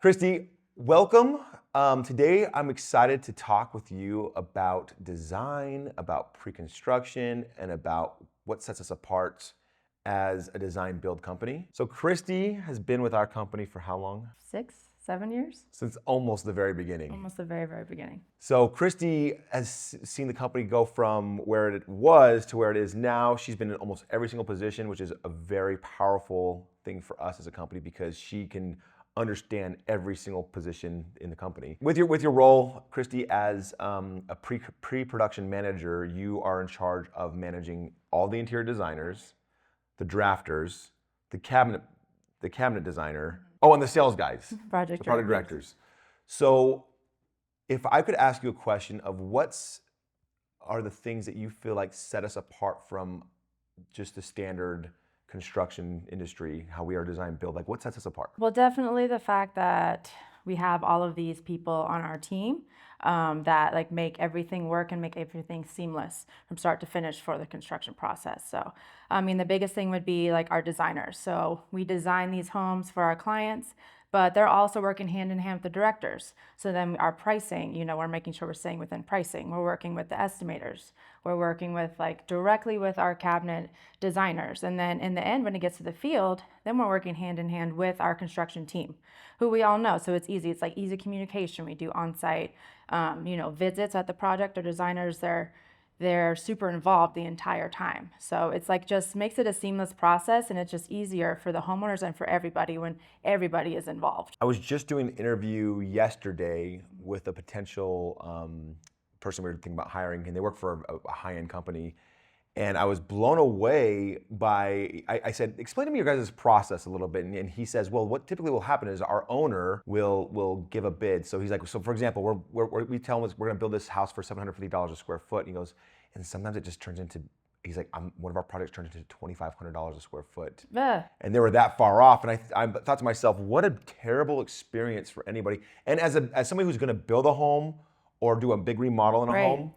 Krysti, welcome. Today, I'm excited to talk with you about design, about pre-construction, and about what sets us apart as a design build company. So Krysti has been with our company for how long? 6, 7 years? Since almost the very beginning. Almost the very, very beginning. So Krysti has seen the company go from where it was to where it is now. She's been in almost every single position, which is a very powerful thing for us as a company because she can understand every single position in the company. With your role, Krysti, as a pre-production manager, you are in charge of managing all the interior designers, the drafters, the cabinet designer, and the sales guys, the project directors. So if I could ask you a question of are the things that you feel like set us apart from just the standard construction industry, how we are design build, like what sets us apart? Well, definitely the fact that we have all of these people on our team that like make everything work and make everything seamless from start to finish for the construction process. So, I mean, the biggest thing would be like our designers. So we design these homes for our clients, but they're also working hand in hand with the directors. So then our pricing, we're making sure we're staying within pricing. We're working with the estimators. We're working with directly with our cabinet designers. And then in the end, when it gets to the field, then we're working hand in hand with our construction team, who we all know. So it's easy. It's like easy communication. We do on-site, visits at the project. Our designers, they're super involved the entire time. So it's like just makes it a seamless process, and it's just easier for the homeowners and for everybody when everybody is involved. I was just doing an interview yesterday with a potential person we were thinking about hiring, and they work for a high-end company. And I was blown away by, I said, explain to me your guys' process a little bit. And he says, well, what typically will happen is our owner will give a bid. So he's like, so for example, we tell him we're gonna build this house for $750 a square foot. And he goes, and sometimes it just turns into, he's like, one of our projects turned into $2,500 a square foot. And they were that far off. And I thought to myself, what a terrible experience for anybody. And as somebody who's gonna build a home or do a big remodel in a home,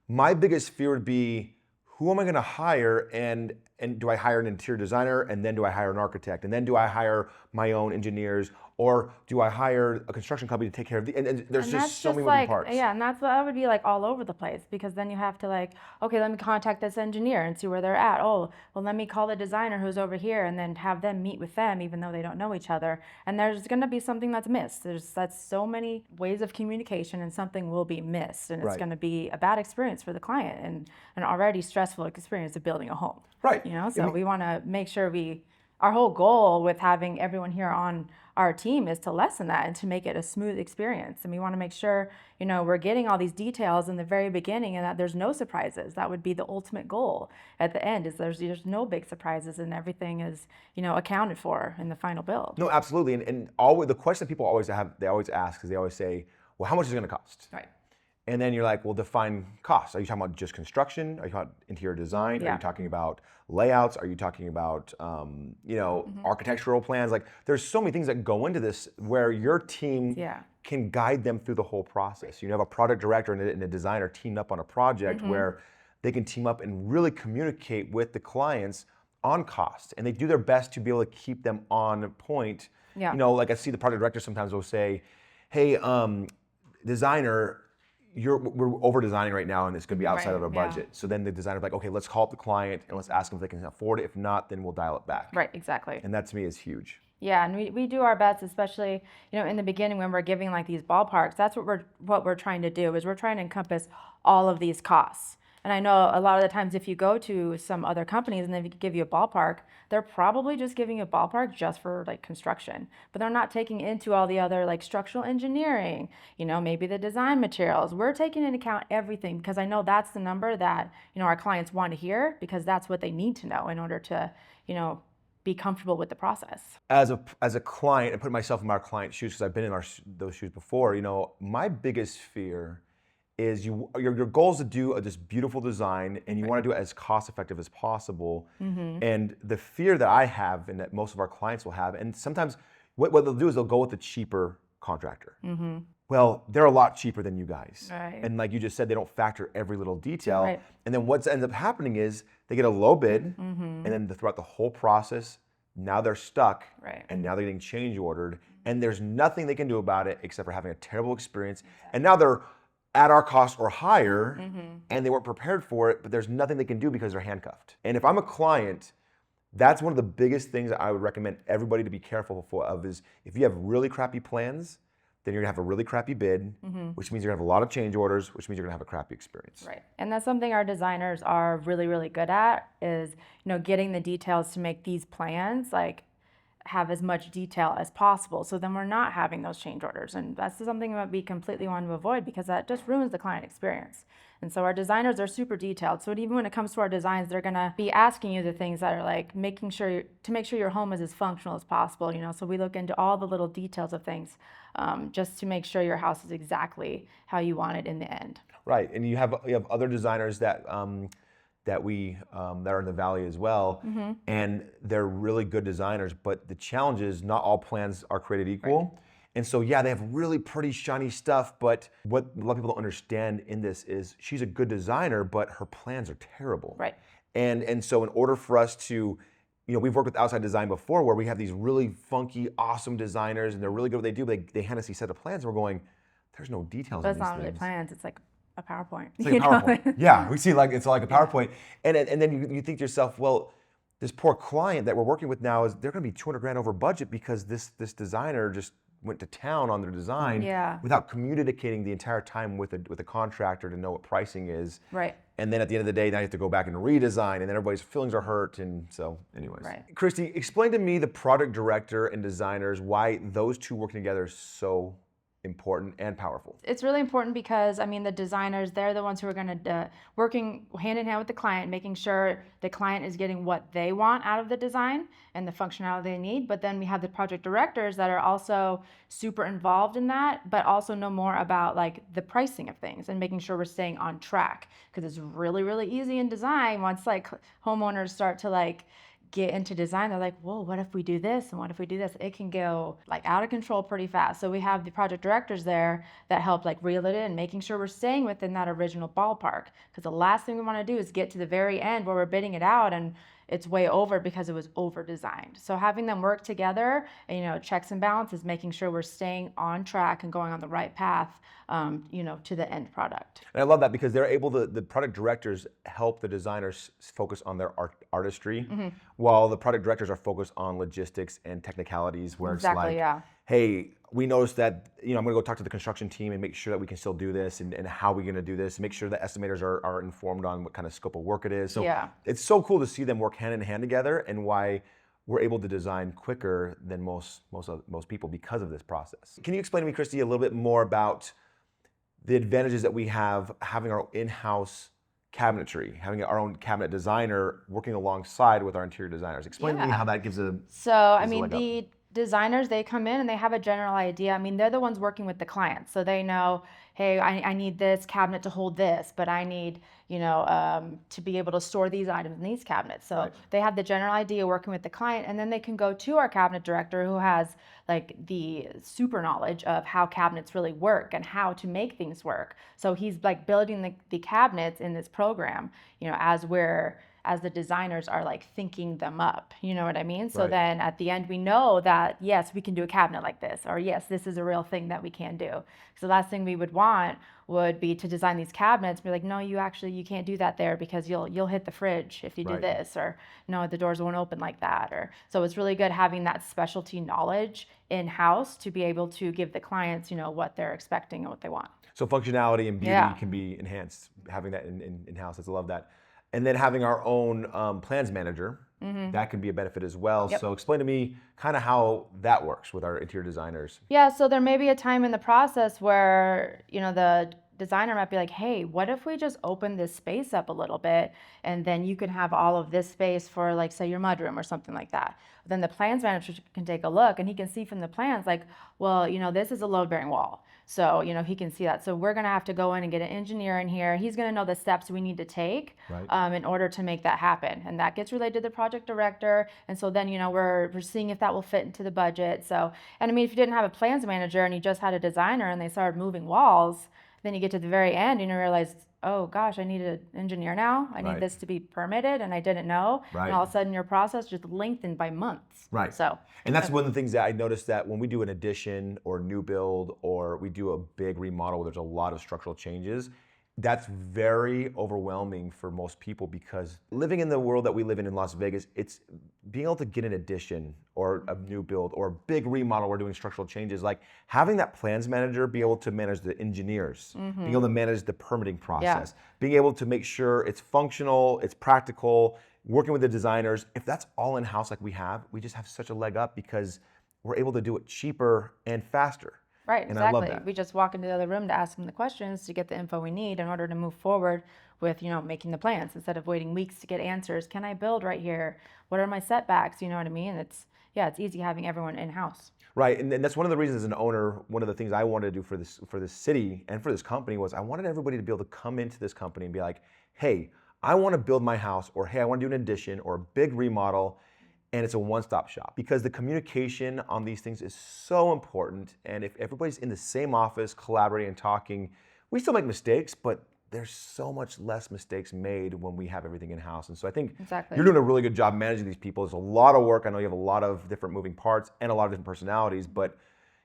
my biggest fear would be, who am I going to hire, and do I hire an interior designer, and then do I hire an architect, and then do I hire my own engineers, or do I hire a construction company to take care of and there's just so many moving parts. Yeah, and that would be like all over the place, because then you have to okay, let me contact this engineer and see where they're at. Oh, well, let me call the designer who's over here, and then have them meet with them even though they don't know each other. And there's going to be something that's missed. That's so many ways of communication, and something will be missed, and it's going to be a bad experience for the client and an already stressful experience of building a home. Right. So we want to make sure our whole goal with having everyone here on our team is to lessen that and to make it a smooth experience. And we want to make sure, we're getting all these details in the very beginning, and that there's no surprises. That would be the ultimate goal at the end, is there's no big surprises, and everything is, accounted for in the final build. No, absolutely. And always, the question that people always ask is they always say, well, how much is it going to cost? Right. And then you're like, well, define costs. Are you talking about just construction? Are you talking about interior design? Yeah. Are you talking about layouts? Are you talking about, architectural plans? Like, there's so many things that go into this where your team can guide them through the whole process. You have a product director and a designer teamed up on a project where they can team up and really communicate with the clients on cost. And they do their best to be able to keep them on point. Yeah. Like I see the project director sometimes will say, hey, designer, we're over designing right now, and it's going to be outside of our budget. So then the designer's like, okay, let's call up the client and let's ask them if they can afford it. If not, then we'll dial it back. Right, exactly. And that to me is huge. Yeah, and we do our best, especially in the beginning when we're giving these ballparks. That's what we're trying to do, is we're trying to encompass all of these costs. And I know a lot of the times if you go to some other companies and they give you a ballpark, they're probably just giving you a ballpark just for construction, but they're not taking into all the other structural engineering, maybe the design materials. We're taking into account everything, because I know that's the number that our clients want to hear, because that's what they need to know in order to be comfortable with the process. As a client, and put myself in our client's shoes, because I've been in those shoes before, my biggest fear is your goal is to do this beautiful design, and you want to do it as cost effective as possible. And the fear that I have, and that most of our clients will have, and sometimes what they'll do is they'll go with the cheaper contractor. Well, they're a lot cheaper than you guys. Right. And like you just said, they don't factor every little detail. Right. And then what ends up happening is they get a low bid, and then throughout the whole process, Now they're stuck, Right. and now they're getting change ordered, and there's nothing they can do about it except for having a terrible experience. And now they're at our cost or higher, and they weren't prepared for it, but there's nothing they can do because they're handcuffed. And if I'm a client, that's one of the biggest things that I would recommend everybody to be careful of is if you have really crappy plans, then you're gonna have a really crappy bid, which means you're gonna have a lot of change orders, which means you're gonna have a crappy experience. Right. And that's something our designers are really, really good at is, getting the details to make these plans like have as much detail as possible. So then we're not having those change orders. And that's something that we completely want to avoid because that just ruins the client experience. And so our designers are super detailed. So even when it comes to our designs, they're gonna be asking you the things that are like make sure your home is as functional as possible. So we look into all the little details of things just to make sure your house is exactly how you want it in the end. Right, and you have other designers that that are in the valley as well, and they're really good designers. But the challenge is not all plans are created equal. Right. And so, yeah, they have really pretty shiny stuff, but what a lot of people don't understand in this is she's a good designer, but her plans are terrible. Right. And so in order for us to, we've worked with outside design before where we have these really funky, awesome designers, and they're really good at what they do, but they hand us these set of plans, and we're going, there's no details in these things. But it's not really plans, it's like a PowerPoint. It's like a PowerPoint. Yeah, we see it's like a PowerPoint. And then you think to yourself, well, this poor client that we're working with now they're gonna be 200 grand over budget because this designer just went to town on their design without communicating the entire time with a contractor to know what pricing is. Right. And then at the end of the day, now you have to go back and redesign, and then everybody's feelings are hurt. And so, anyways. Right. Krysti, explain to me the product director and designers, why those two working together is so important and powerful. It's really important because the designers, they're the ones who are going to working hand in hand with the client, making sure the client is getting what they want out of the design and the functionality they need. But then we have the project directors that are also super involved in that, but also know more about like the pricing of things and making sure we're staying on track, because it's really, really easy in design once like homeowners start to like get into design, they're like, whoa, what if we do this and what if we do this? It can go like out of control pretty fast. So we have the project directors there that help like reel it in, making sure we're staying within that original ballpark, because the last thing we want to do is get to the very end where we're bidding it out and it's way over because it was over designed. So having them work together and checks and balances, making sure we're staying on track and going on the right path to the end product. And I love that because they're able to, the product directors help the designers focus on their artistry, while the product directors are focused on logistics and technicalities where it's like, hey, we noticed that, I'm gonna go talk to the construction team and make sure that we can still do this and how we're gonna do this, and make sure the estimators are informed on what kind of scope of work it is. So it's so cool to see them work hand in hand together, and why we're able to design quicker than most people because of this process. Can you explain to me, Krysti, a little bit more about the advantages that we have having our in-house cabinetry, having our own cabinet designer working alongside with our interior designers? Explain to me how that gives the designers, they come in and they have a general idea. They're the ones working with the clients, so they know, hey, I need this cabinet to hold this, but I need, to be able to store these items in these cabinets. So they have the general idea working with the client, and then they can go to our cabinet director who has like the super knowledge of how cabinets really work and how to make things work. So he's like building the cabinets in this program, as the designers are like thinking them up, you know what I mean? So then at the end we know that, yes, we can do a cabinet like this, or yes, this is a real thing that we can do. So the last thing we would want would be to design these cabinets, be like, no, you can't do that there because you'll hit the fridge if you do this, or no, the doors won't open like that. Or so it's really good having that specialty knowledge in-house to be able to give the clients, what they're expecting and what they want. So functionality and beauty can be enhanced having that in-house. I love that. And then having our own plans manager, that can be a benefit as well. So explain to me kind of how that works with our interior designers. Yeah, so there may be a time in the process where, the designer might be like, hey, what if we just open this space up a little bit, and then you can have all of this space for, like, say, your mudroom or something like that. Then the plans manager can take a look, and he can see from the plans, like, well, this is a load-bearing wall. So, he can see that. So we're going to have to go in and get an engineer in here. He's going to know the steps we need to take in order to make that happen. And that gets relayed to the project director. And so then, we're seeing if that will fit into the budget. So, and if you didn't have a plans manager and you just had a designer and they started moving walls, Then you get to the very end and you realize, oh gosh, I need an engineer now. I need Right. this to be permitted, and I didn't know. Right. And all of a sudden, your process just lengthened by months. Right. So, and that's one of the things that I noticed, that when we do an addition or new build, or we do a big remodel where there's a lot of structural changes, that's very overwhelming for most people, because living in the world that we live in Las Vegas, it's being able to get an addition or a new build or a big remodel, we're doing structural changes, like having that plans manager be able to manage the engineers, being able to manage the permitting process, being able to make sure it's functional, it's practical, working with the designers. If that's all in-house like we just have such a leg up, because we're able to do it cheaper and faster. Right, And I love exactly. that. We just walk into the other room to ask them the questions to get the info we need in order to move forward with, making the plans instead of waiting weeks to get answers. Can I build right here? What are my setbacks? You know what I mean? It's easy having everyone in-house. Right, and that's one of the reasons as an owner, one of the things I wanted to do for this city and for this company was I wanted everybody to be able to come into this company and be like, hey, I want to build my house, or hey, I want to do an addition or a big remodel, and it's a one-stop shop, because the communication on these things is so important. And if everybody's in the same office collaborating and talking, we still make mistakes, but there's so much less mistakes made when we have everything in-house. And so I think Exactly. you're doing a really good job managing these people. There's a lot of work. I know you have a lot of different moving parts and a lot of different personalities, but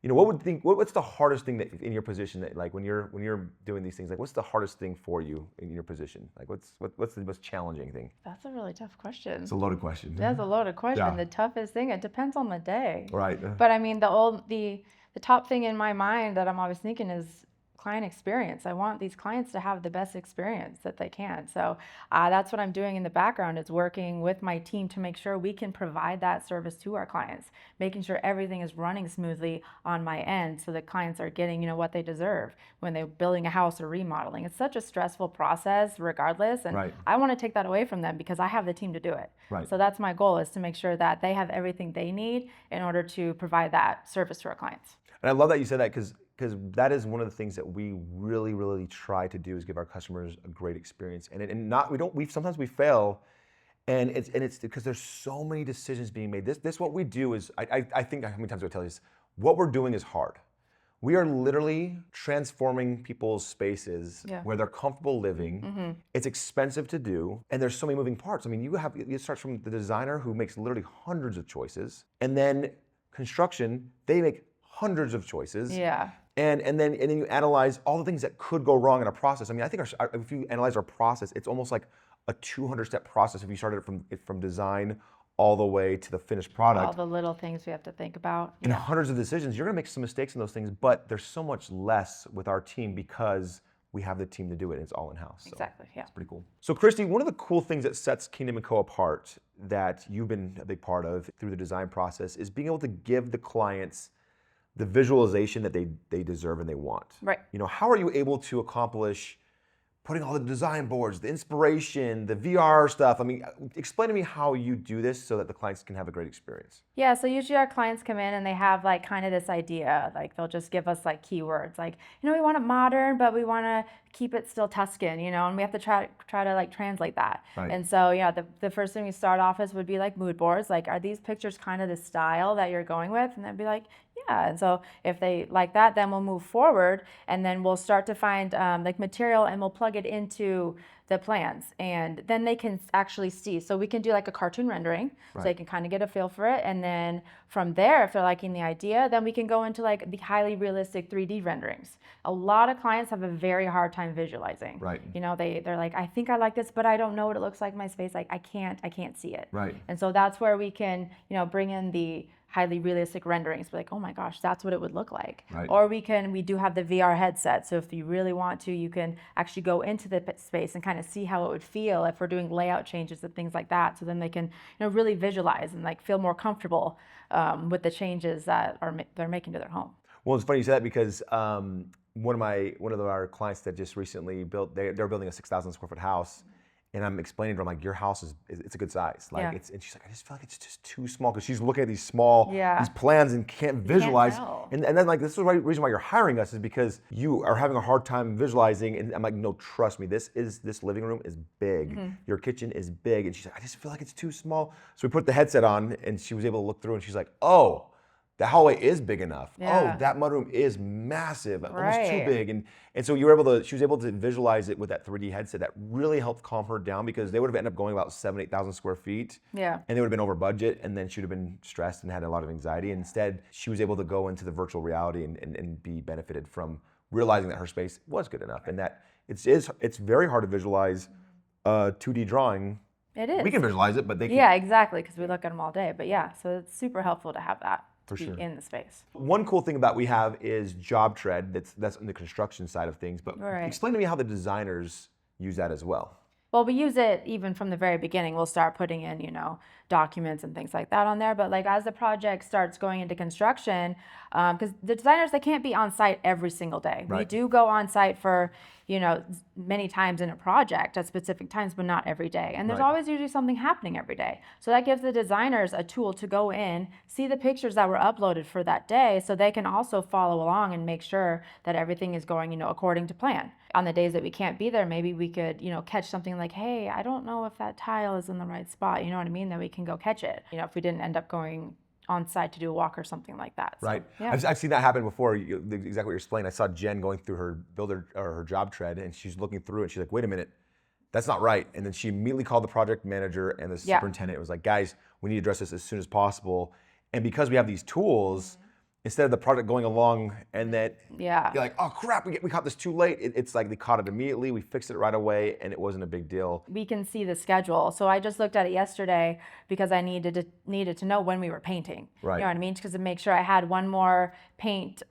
what's the hardest thing that in your position, that like when you're doing these things, like what's the hardest thing for you in your position? Like what's the most challenging thing? That's a really tough question. It's a loaded question. That's a loaded question. Yeah. The toughest thing, it depends on the day. Right. But I mean, the top thing in my mind that I'm always thinking is client experience. I want these clients to have the best experience that they can. So that's what I'm doing in the background, is working with my team to make sure we can provide that service to our clients, making sure everything is running smoothly on my end so that clients are getting, what they deserve when they're building a house or remodeling. It's such a stressful process regardless, and Right. I want to take that away from them because I have the team to do it. Right. So that's my goal, is to make sure that they have everything they need in order to provide that service to our clients. And I love that you said that, because that is one of the things that we really, really try to do, is give our customers a great experience. Sometimes we fail, and it's because there's so many decisions being made. What we do is, I think how many times do I tell you this? What we're doing is hard. We are literally transforming people's spaces where they're comfortable living. Mm-hmm. It's expensive to do, and there's so many moving parts. I mean, you start from the designer, who makes literally hundreds of choices, and then construction, they make hundreds of choices. Yeah. And then you analyze all the things that could go wrong in a process. I mean, I think if you analyze our process, it's almost like a 200-step process if you started from design all the way to the finished product. All the little things we have to think about. And hundreds of decisions. You're gonna make some mistakes in those things, but there's so much less with our team because we have the team to do it, and it's all in-house. So Exactly, yeah. it's pretty cool. So Krysti, one of the cool things that sets Kingdom & Co. apart, that you've been a big part of through the design process, is being able to give the clients the visualization that they deserve and they want. Right. How are you able to accomplish putting all the design boards, the inspiration, the VR stuff? I mean, explain to me how you do this so that the clients can have a great experience. Yeah, so usually our clients come in and they have like kind of this idea, like they'll just give us like keywords, like, we want it modern, but we want to keep it still Tuscan, and we have to try to like translate that. Right. And so, the first thing we start off as would be like mood boards, like, are these pictures kind of the style that you're going with? And they'd be like, yeah. And so if they like that, then we'll move forward, and then we'll start to find like material, and we'll plug it into the plans, and then they can actually see. So we can do like a cartoon rendering, so they can kind of get a feel for it. And then from there, if they're liking the idea, then we can go into like the highly realistic 3D renderings. A lot of clients have a very hard time visualizing. Right. They're like, I think I like this, but I don't know what it looks like in my space. Like, I can't see it. Right. And so that's where we can, bring in the highly realistic renderings, be like, oh my gosh, that's what it would look like. Right. Or we do have the VR headset. So if you really want to, you can actually go into the space and kind of see how it would feel if we're doing layout changes and things like that. So then they can, really visualize and like feel more comfortable with the changes that they're making to their home. Well, it's funny you say that, because one of our clients that just recently built, they're building a 6,000 square foot house. And I'm explaining to her, I'm like, your house it's a good size. Like, and she's like, I just feel like it's just too small, because she's looking at these small, these plans and can't visualize. And then like, this is the reason why you're hiring us, is because you are having a hard time visualizing. And I'm like, no, trust me, this living room is big. Mm-hmm. Your kitchen is big. And she's like, I just feel like it's too small. So we put the headset on, and she was able to look through, and she's like, oh, that hallway is big enough. Yeah. Oh, that mudroom is massive, almost too Right. big. And so she was able to visualize it with that 3D headset. That really helped calm her down because they would have ended up going about 8,000 square feet. Yeah. And they would have been over budget, and then she would have been stressed and had a lot of anxiety. Instead, she was able to go into the virtual reality and be benefited from realizing that her space was good enough, and that it's very hard to visualize a 2D drawing. It is. We can visualize it, but they can't. Yeah, exactly, because we look at them all day. But yeah, so it's super helpful to have that For be sure. in the space. One cool thing about we have is job tread. That's on the construction side of things. But Right. explain to me how the designers use that as well. Well, we use it even from the very beginning. We'll start putting in, documents and things like that on there. But like as the project starts going into construction, because the designers, they can't be on site every single day. We Right. do go on site for, many times in a project at specific times, but not every day. And there's Right. always usually something happening every day. So that gives the designers a tool to go in, see the pictures that were uploaded for that day, so they can also follow along and make sure that everything is going, according to plan. On the days that we can't be there, maybe we could, catch something like, hey, I don't know if that tile is in the right spot. You know what I mean? Then we can go catch it. If we didn't end up going on site to do a walk or something like that. So, Right. yeah. I've seen that happen before. Exactly what you're explaining. I saw Jen going through her builder or her job tread, and she's looking through it. She's like, "Wait a minute, that's not right." And then she immediately called the project manager and the Yeah. superintendent. It was like, "Guys, we need to address this as soon as possible." And because we have these tools, instead of the project going along and then Yeah. you're like, "Oh crap, we caught this too late." It's like they caught it immediately. We fixed it right away, and it wasn't a big deal. We can see the schedule. So I just looked at it yesterday because I needed to know when we were painting. Right. You know what I mean? Because to make sure I had one more paint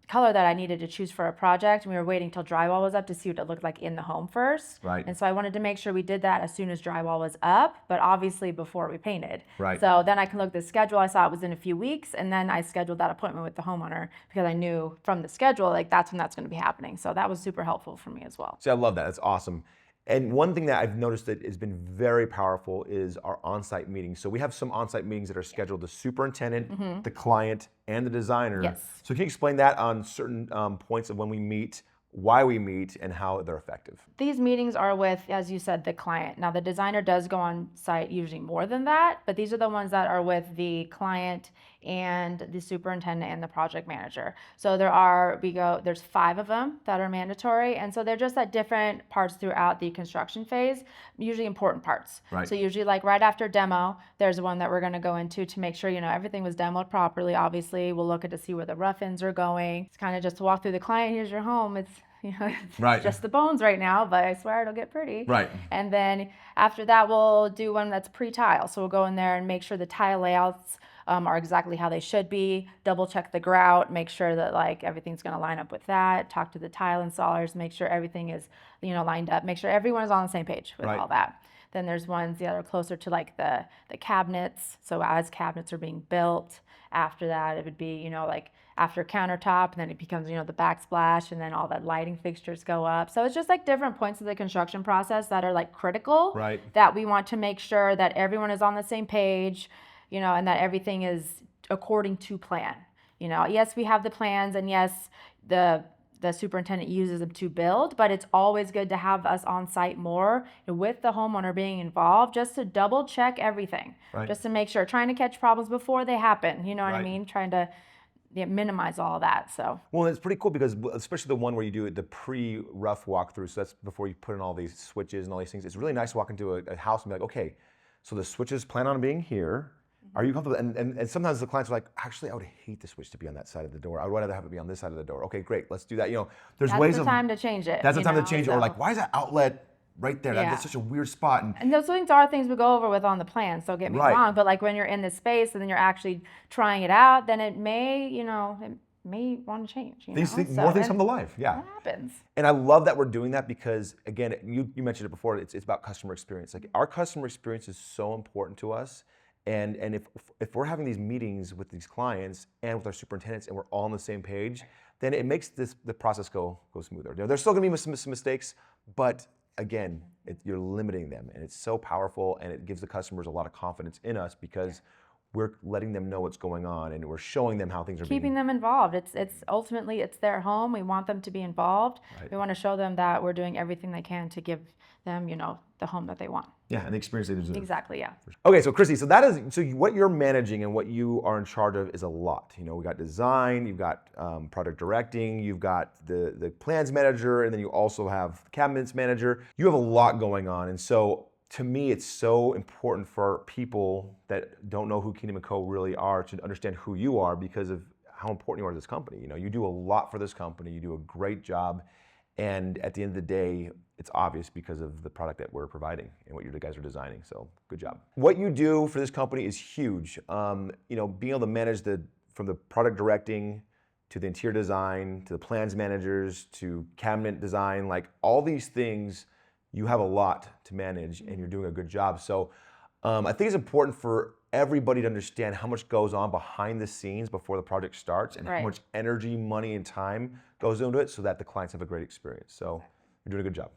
color that I needed to choose for a project. And we were waiting till drywall was up to see what it looked like in the home first. Right. And so I wanted to make sure we did that as soon as drywall was up, but obviously before we painted. Right. So then I can look at the schedule. I saw it was in a few weeks, and then I scheduled that appointment with the homeowner because I knew from the schedule, like that's when that's going to be happening. So that was super helpful for me as well. See, I love that. That's awesome. And one thing that I've noticed that has been very powerful is our on-site meetings. So we have some on-site meetings that are scheduled the superintendent, the client, and the designer. Yes. So can you explain that on certain points of when we meet, why we meet, and how they're effective? These meetings are with, as you said, the client. Now, the designer does go on site usually more than that, but these are the ones that are with the client and the superintendent and the project manager. So there's 5 of them that are mandatory, and so they're just at different parts throughout the construction phase, usually important parts. Right. So usually like right after demo, there's one that we're gonna go into to make sure, everything was demoed properly. Obviously, we'll look at to see where the rough ends are going. It's kind of just to walk through the client, here's your home. It's it's Right. just the bones right now, but I swear it'll get pretty. Right. And then after that, we'll do one that's pre-tile. So we'll go in there and make sure the tile layouts are exactly how they should be. Double check the grout, make sure that like everything's going to line up with that. Talk to the tile installers, make sure everything is lined up. Make sure everyone is on the same page with Right. all that. Then there's ones that are closer to like the cabinets. So as cabinets are being built, after that it would be like after countertop, and then it becomes the backsplash, and then all the lighting fixtures go up. So it's just like different points of the construction process that are like critical. Right. That we want to make sure that everyone is on the same page, and that everything is according to plan. Yes, we have the plans, and yes, the superintendent uses them to build, but it's always good to have us on site more with the homeowner being involved, just to double check everything, Right. just to make sure, trying to catch problems before they happen. You know what I Right. mean? Trying to minimize all of that. So Well, it's pretty cool because especially the one where you do the pre-rough walkthrough, so that's before you put in all these switches and all these things. It's really nice to walk into a house and be like, okay, so the switches plan on being here. Are you comfortable? And sometimes the clients are like, actually, I would hate the switch to be on that side of the door. I would rather have it be on this side of the door. Okay, great, let's do that. There's that's ways the of time to change it. that's the time to know, change it. Or so. like, why is that outlet right there? Yeah. That's such a weird spot. And those things are things we go over with on the plan, so get me Right. wrong, but like when you're in this space and then you're actually trying it out, then it may, it may want to change. These things, more things come to life. Yeah. That happens. And I love that we're doing that because, again, you mentioned it before, it's about customer experience. Like our customer experience is so important to us. And if we're having these meetings with these clients and with our superintendents and we're all on the same page, then it makes the process go smoother. There's still gonna be some mistakes, but again, you're limiting them, and it's so powerful, and it gives the customers a lot of confidence in us because we're letting them know what's going on, and we're showing them how things are Keeping them involved. It's ultimately it's their home. We want them to be involved. Right. We want to show them that we're doing everything they can to give them, the home that they want. Yeah. Yeah, and the experience they deserve. Exactly, yeah. Okay, so Krysti, what you're managing and what you are in charge of is a lot. You know, we got design, you've got product directing, you've got the plans manager, and then you also have the cabinets manager. You have a lot going on, and so to me, it's so important for people that don't know who Kingdom & Co. really are to understand who you are because of how important you are to this company. You know, you do a lot for this company, you do a great job, and at the end of the day, it's obvious because of the product that we're providing and what you guys are designing. So good job. What you do for this company is huge. You know, being able to manage from the product directing to the interior design to the plans managers to cabinet design, like all these things, you have a lot to manage and you're doing a good job. So I think it's important for everybody to understand how much goes on behind the scenes before the project starts and how much energy, money, and time goes into it so that the clients have a great experience. So you're doing a good job.